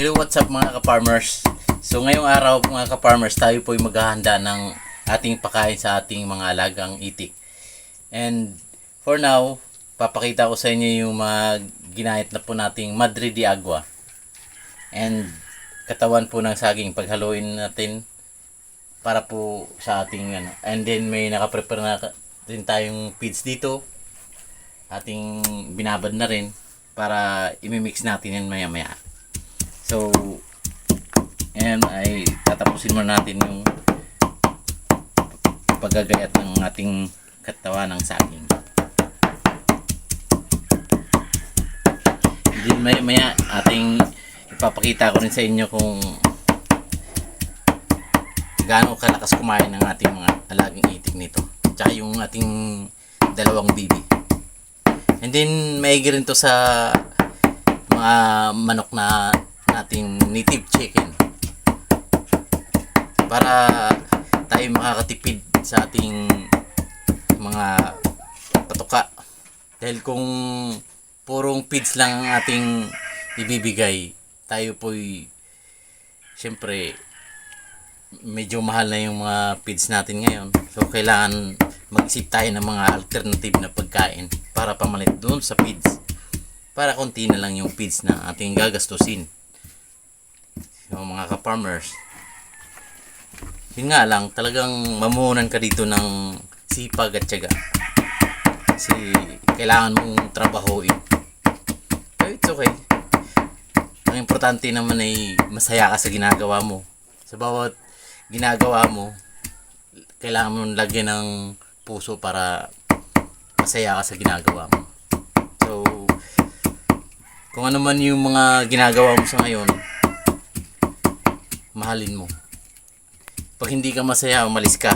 Hello, what's up mga ka-farmers? So ngayong araw mga ka-farmers, tayo po ay maghahanda ng ating pakain sa ating mga alagang itik. And for now, papakita ko sa inyo yung mga ginahit na po nating Madre de Agua. And katawan po ng saging, paghaluin natin para po sa ating ano. And then may nakaprepare na rin tayong feeds dito. Ating binabad na rin para imimix natin yan maya maya. So, ayan ay tatapusin muna natin yung paggagayat ng ating katawan ng saging. Then maya ating ipapakita ko rin sa inyo kung gaano kalakas kumain ng ating mga alagang itik nito. Tsaka yung ating dalawang bibi. And then maigi rin to sa mga manok na nating native chicken para tayo makakatipid sa ating mga patuka, dahil kung purong feeds lang ang ating ibibigay, tayo po'y syempre medyo mahal na yung mga feeds natin ngayon. So kailangan mag-isip tayo ng mga alternative na pagkain para pamalit doon sa feeds, para konti na lang yung feeds na ating gagastusin. Yung mga ka-farmers, yun nga lang, talagang mamuhunan ka dito ng sipag at tiyaga, kasi kailangan mong trabahoin. So it's okay. Ang importante naman ay masaya ka sa ginagawa mo. Sa bawat ginagawa mo, kailangan mong lagyan ng puso para masaya ka sa ginagawa mo. So kung ano man yung mga ginagawa mo sa ngayon, mahalin mo. Pag hindi ka masaya, umalis ka.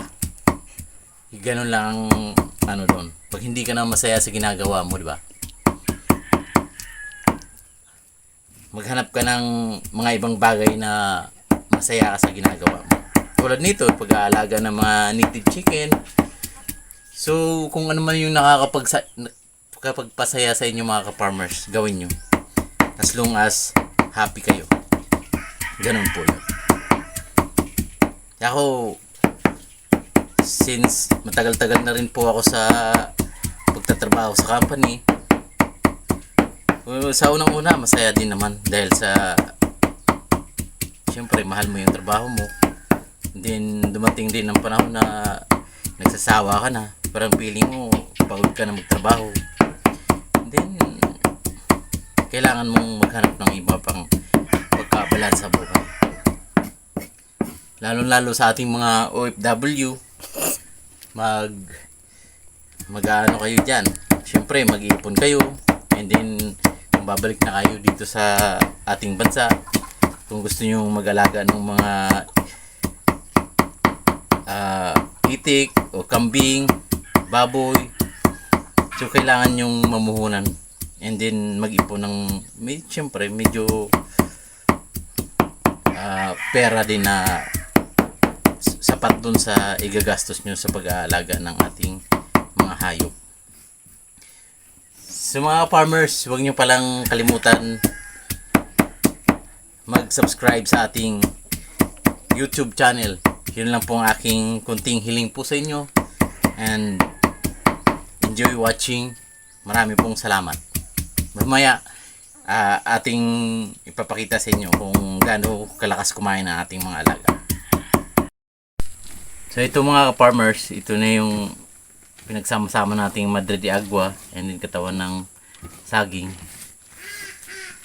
Ganun lang ano doon. Pag hindi ka na masaya sa ginagawa mo, di ba? Maghanap ka ng mga ibang bagay na masaya ka sa ginagawa mo. Tulad nito, pag-aalaga ng mga native chicken. So, kung ano man yung nakakapagpasaya sa inyo mga ka-farmers, gawin nyo. As long as happy kayo. Ganun po yun. Ako, since matagal-tagal na rin po ako sa pagtatrabaho sa company, sa unang-una masaya din naman, dahil sa siyempre mahal mo yung trabaho mo. Then dumating din ang panahon na nagsasawa ka na, parang feeling mo pagod ka na magtrabaho. Then kailangan mong maghanap ng iba pang pagkabalansa sa buhay. Lalo sa ating mga OFW, mag-ano kayo dyan. Siyempre, mag-iipon kayo. And then, kung babalik na kayo dito sa ating bansa, kung gusto nyo mag-alaga ng mga itik o kambing, baboy, so kailangan nyong mamuhunan. And then, mag-ipon ng, siyempre, medyo pera din na sapat dun sa igagastos nyo sa pag-aalaga ng ating mga hayop. So mga farmers, huwag nyo palang kalimutan mag-subscribe sa ating YouTube channel. Yun lang po ang aking kunting hiling po sa inyo. And enjoy watching. Marami pong salamat. Mamaya ating ipapakita sa inyo kung gaano kalakas kumain ang ating mga alaga. So ito mga farmers, ito na yung pinagsama-sama nating Madre de Agua and then katawan ng saging.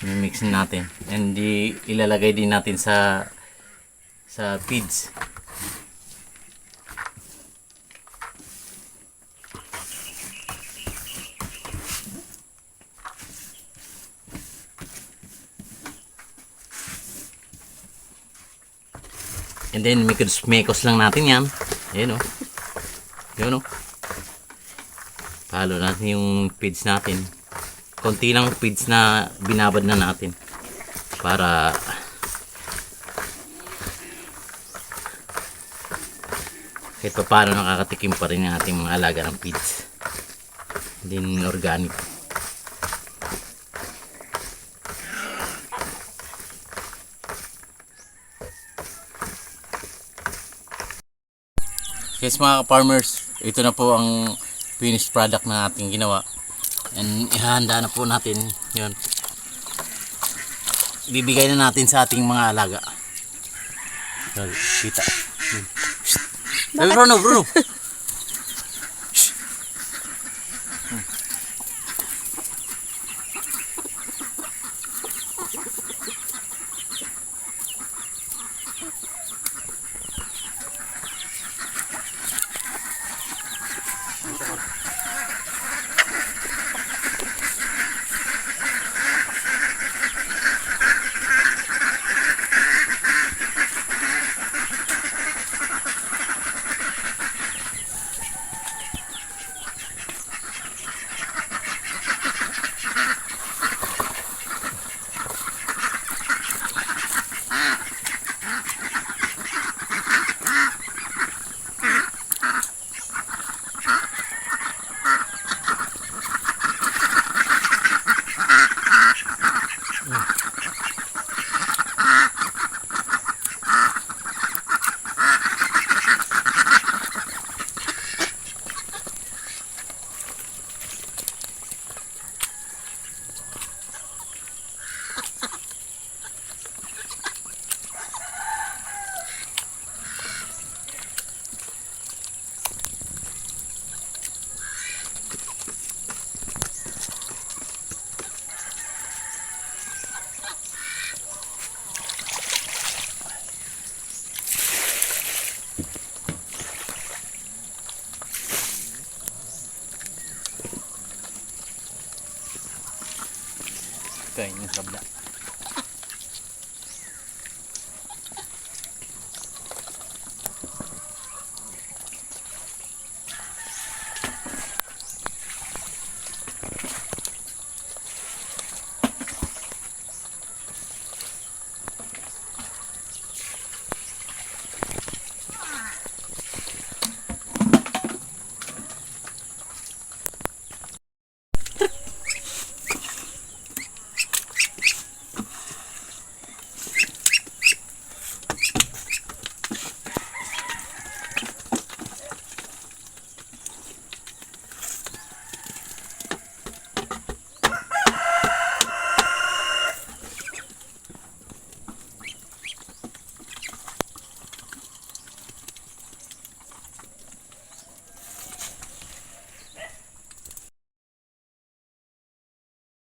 I-mix natin and ilalagay din natin sa feeds. And then mekos lang natin yan. Ayan o. Yun o. Palo natin yung feeds natin. Konti lang feeds na binabad na natin. Para kahit pa paano nakakatikim pa rin ang ating mga alaga ng feeds. Then organic. Yes mga farmers, ito na po ang finished product na ating ginawa. And ihahanda na po natin yun. Ibibigay na natin sa ating mga alaga. So, kita. Ay, Bruno. Kain yung sabla.